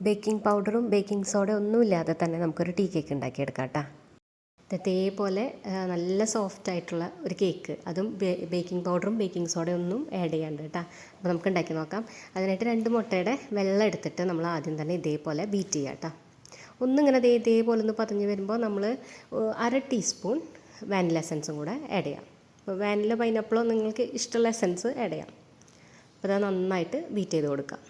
Baking പൗഡറും baking soda ഒന്നും ഇല്ലാതെ തന്നെ നമുക്കൊരു ടീ കേക്ക് ഉണ്ടാക്കിയെടുക്കാം കേട്ടോ. ഇതേപോലെ നല്ല സോഫ്റ്റ് ആയിട്ടുള്ള ഒരു കേക്ക്, അതും ബേക്കിംഗ് പൗഡറും ബേക്കിംഗ് സോഡയും ഒന്നും ആഡ് ചെയ്യാണ്ട് കേട്ടോ. അപ്പോൾ നമുക്ക് ഉണ്ടാക്കി നോക്കാം. അതിനായിട്ട് 2 മുട്ടയുടെ വെള്ളം എടുത്തിട്ട് നമ്മൾ ആദ്യം തന്നെ ഇതേപോലെ ബീറ്റ് ചെയ്യാം കേട്ടോ. ഒന്നിങ്ങനെ ഇതേപോലെ ഒന്ന് പതഞ്ഞ് വരുമ്പോൾ നമ്മൾ 1/2 ടീസ്പൂൺ വാനില എസൻസും കൂടെ ആഡ് ചെയ്യാം. അപ്പോൾ വാനില പൈനാപ്പിളോ നിങ്ങൾക്ക് ഇഷ്ടമുള്ള എസൻസ് ആഡ് ചെയ്യാം. അപ്പോൾ അത് നന്നായിട്ട് ബീറ്റ് ചെയ്ത് കൊടുക്കാം.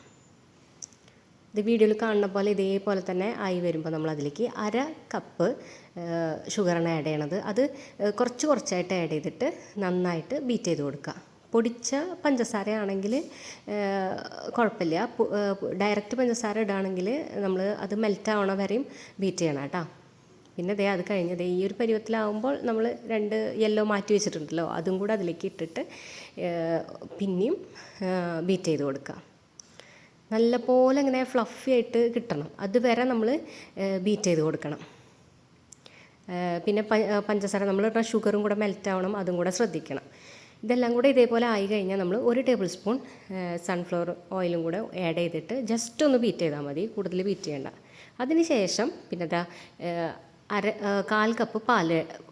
ഇത് വീഡിയോയിൽ കാണുന്ന പോലെ ഇതേപോലെ തന്നെ ആയി വരുമ്പോൾ നമ്മൾ അതിലേക്ക് 1/2 കപ്പ് ഷുഗറാണ് ആഡ് ചെയ്യണത്. അത് കുറച്ചായിട്ട് ആഡ് ചെയ്തിട്ട് നന്നായിട്ട് ബീറ്റ് ചെയ്ത് കൊടുക്കുക. പൊടിച്ച പഞ്ചസാര ആണെങ്കിൽ കുഴപ്പമില്ല. ഡയറക്റ്റ് പഞ്ചസാര ഇടുകയാണെങ്കിൽ നമ്മൾ അത് മെൽറ്റ് ആവണ വരെയും ബീറ്റ് ചെയ്യണം കേട്ടോ. പിന്നെ അത് കഴിഞ്ഞ് ഈ ഒരു പരുവത്തിലാവുമ്പോൾ നമ്മൾ 2 യെല്ലോ മാറ്റി വെച്ചിട്ടുണ്ടല്ലോ, അതും കൂടെ അതിലേക്ക് ഇട്ടിട്ട് പിന്നെയും ബീറ്റ് ചെയ്ത് കൊടുക്കുക. നല്ലപോലെ ഇങ്ങനെ ഫ്ലഫി ആയിട്ട് കിട്ടണം, അതുവരെ നമ്മൾ ബീറ്റ് ചെയ്ത് കൊടുക്കണം. പിന്നെ പഞ്ചസാര നമ്മൾ ഷുഗറും കൂടെ മെൽറ്റ് ആവണം, അതും കൂടെ ശ്രദ്ധിക്കണം. ഇതെല്ലാം കൂടെ ഇതേപോലെ ആയി കഴിഞ്ഞാൽ നമ്മൾ 1 ടേബിൾ സ്പൂൺ സൺഫ്ലവർ ഓയിലും കൂടെ ആഡ് ചെയ്തിട്ട് ജസ്റ്റ് ഒന്ന് ബീറ്റ് ചെയ്താൽ മതി, കൂടുതൽ ബീറ്റ് ചെയ്യേണ്ട. അതിന് ശേഷം പിന്നെ 1/4 കപ്പ് പാൽ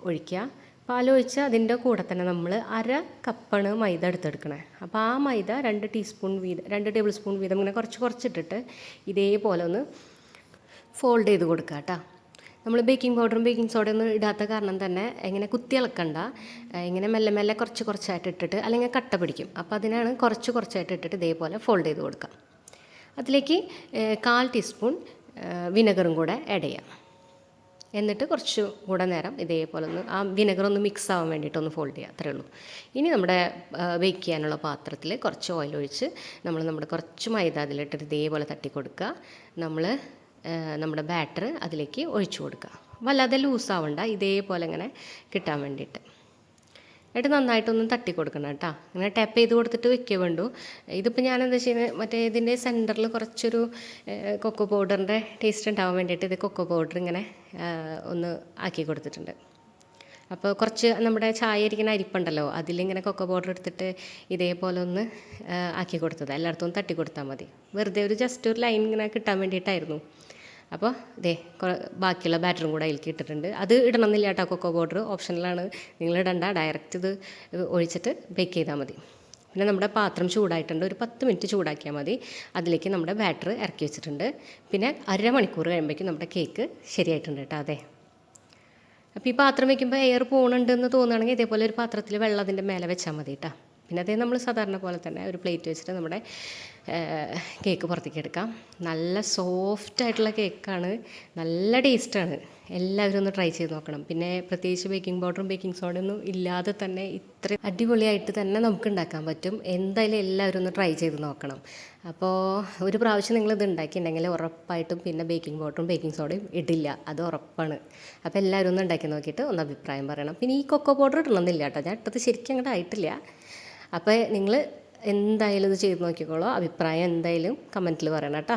ഒഴിക്കുക. പാലൊഴിച്ച് അതിൻ്റെ കൂടെ തന്നെ നമ്മൾ 1/2 കപ്പാണ് മൈദ എടുത്തെടുക്കണേ. അപ്പോൾ ആ മൈദ 2 ടേബിൾ സ്പൂൺ വീതം ഇങ്ങനെ കുറച്ചിട്ടിട്ട് ഇതേപോലെ ഒന്ന് ഫോൾഡ് ചെയ്ത് കൊടുക്കുക കേട്ടോ. നമ്മൾ ബേക്കിംഗ് പൗഡറും ബേക്കിംഗ് സോഡയും ഒന്നും ഇടാത്ത കാരണം തന്നെ ഇങ്ങനെ കുത്തി ഇളക്കണ്ട, ഇങ്ങനെ മെല്ലെ കുറച്ചായിട്ട് ഇട്ടിട്ട് അല്ലെങ്കിൽ കട്ട പിടിക്കും. അപ്പോൾ അതിനാണ് കുറച്ചായിട്ട് ഇട്ടിട്ട് ഇതേപോലെ ഫോൾഡ് ചെയ്ത് കൊടുക്കുക. അതിലേക്ക് 1/4 ടീസ്പൂൺ വിനെഗറും കൂടെ ആഡ് ചെയ്യാം. എന്നിട്ട് കുറച്ച് കൂടെ നേരം ഇതേപോലെ ഒന്ന് ആ വിനെഗറൊന്ന് മിക്സ് ആവാൻ വേണ്ടിയിട്ടൊന്ന് ഫോൾഡ് ചെയ്യുക, അത്രയേ ഉള്ളൂ. ഇനി നമ്മുടെ ബേക്ക് ചെയ്യാനുള്ള പാത്രത്തിൽ കുറച്ച് ഓയിൽ ഒഴിച്ച് നമ്മുടെ കുറച്ച് മൈദ അതിലിട്ടിട്ട് ഇതേപോലെ തട്ടി കൊടുക്കുക. നമ്മുടെ ബാറ്റർ അതിലേക്ക് ഒഴിച്ചു കൊടുക്കുക. വല്ലാതെ ലൂസാവണ്ട, ഇതേപോലെ ഇങ്ങനെ കിട്ടാൻ വേണ്ടിയിട്ട്. എന്നിട്ട് നന്നായിട്ടൊന്ന് തട്ടി കൊടുക്കണം കേട്ടോ. ഇങ്ങനെ ടാപ്പ് ചെയ്ത് കൊടുത്തിട്ട് വെക്കുക വേണ്ടു. ഇതിപ്പോൾ ഞാൻ എന്താ ചെയ്യുന്നത്, മറ്റേ ഇതിൻ്റെ സെൻറ്ററിൽ കുറച്ചൊരു കൊക്കോ പൗഡറിൻ്റെ ടേസ്റ്റ് ഉണ്ടാവാൻ വേണ്ടിയിട്ട് ഇത് കൊക്കോ പൗഡർ ഇങ്ങനെ ഒന്ന് ആക്കി കൊടുത്തിട്ടുണ്ട്. അപ്പോൾ കുറച്ച് നമ്മുടെ ചായ ഇരിക്കുന്ന അരിപ്പുണ്ടല്ലോ, അതിലിങ്ങനെ കൊക്കോ പൗഡർ എടുത്തിട്ട് ഇതേപോലെ ഒന്ന് ആക്കി കൊടുത്തത്. എല്ലായിടത്തും തട്ടി കൊടുത്താൽ മതി. വെറുതെ ജസ്റ്റ് ഒരു ലൈൻ ഇങ്ങനെ കിട്ടാൻ വേണ്ടിയിട്ടായിരുന്നു. അപ്പോൾ ബാക്കിയുള്ള ബാറ്ററും കൂടെ അതിലേക്ക് ഇട്ടിട്ടുണ്ട്. അത് ഇടണമെന്നില്ല കേട്ടോ, കൊക്കോ പൗഡർ ഓപ്ഷനിലാണ്, നിങ്ങൾ ഇടണ്ട. ഡയറക്റ്റ് ഇത് ഒഴിച്ചിട്ട് ബേക്ക് ചെയ്താൽ മതി. പിന്നെ നമ്മുടെ പാത്രം ചൂടായിട്ടുണ്ട്, ഒരു 10 മിനിറ്റ് ചൂടാക്കിയാൽ മതി. അതിലേക്ക് നമ്മുടെ ബാറ്റർ ഇറക്കി വെച്ചിട്ടുണ്ട്. പിന്നെ 1/2 മണിക്കൂർ കഴിയുമ്പോഴേക്കും നമ്മുടെ കേക്ക് ശരിയായിട്ടുണ്ട് കേട്ടോ. അപ്പോൾ ഈ പാത്രം വയ്ക്കുമ്പോൾ എയർ പോകുന്നുണ്ടെന്ന് തോന്നുകയാണെങ്കിൽ ഇതേപോലെ ഒരു പാത്രത്തിൽ വെള്ളം അതിൻ്റെ മേലെ വെച്ചാൽ മതി കേട്ടോ. പിന്നെ നമ്മൾ സാധാരണ പോലെ തന്നെ ഒരു പ്ലേറ്റ് വെച്ചിട്ട് നമ്മുടെ കേക്ക് പുറത്തേക്ക് എടുക്കാം. നല്ല സോഫ്റ്റായിട്ടുള്ള കേക്കാണ്, നല്ല ടേസ്റ്റാണ്. എല്ലാവരും ഒന്ന് ട്രൈ ചെയ്ത് നോക്കണം. പിന്നെ പ്രത്യേകിച്ച് ബേക്കിംഗ് പൗഡറും ബേക്കിംഗ് സോഡയൊന്നും ഇല്ലാതെ തന്നെ ഇത്ര അടിപൊളിയായിട്ട് തന്നെ നമുക്ക് ഉണ്ടാക്കാൻ പറ്റും. എന്തായാലും എല്ലാവരും ഒന്ന് ട്രൈ ചെയ്ത് നോക്കണം. അപ്പോൾ ഒരു പ്രാവശ്യം നിങ്ങളിത് ഉണ്ടാക്കിയിട്ടുണ്ടെങ്കിൽ ഉറപ്പായിട്ടും പിന്നെ ബേക്കിംഗ് പൗഡറും ബേക്കിംഗ് സോഡയും ഇടില്ല, അത് ഉറപ്പാണ്. അപ്പോൾ എല്ലാവരും ഒന്ന് ഉണ്ടാക്കി നോക്കിയിട്ട് ഒന്ന് അഭിപ്രായം പറയണം. പിന്നെ ഈ കൊക്കോ പൗഡർ ഇടണമെന്നില്ല കേട്ടോ, ഞാൻ ഇട്ടത് ശരിക്കും അങ്ങോട്ട് ആയിട്ടില്ല. അപ്പോൾ നിങ്ങൾ എന്തായാലും ഇത് ചെയ്ത് നോക്കിക്കോളൂ, അഭിപ്രായം എന്തായാലും കമൻറ്റിൽ പറയണം കേട്ടോ.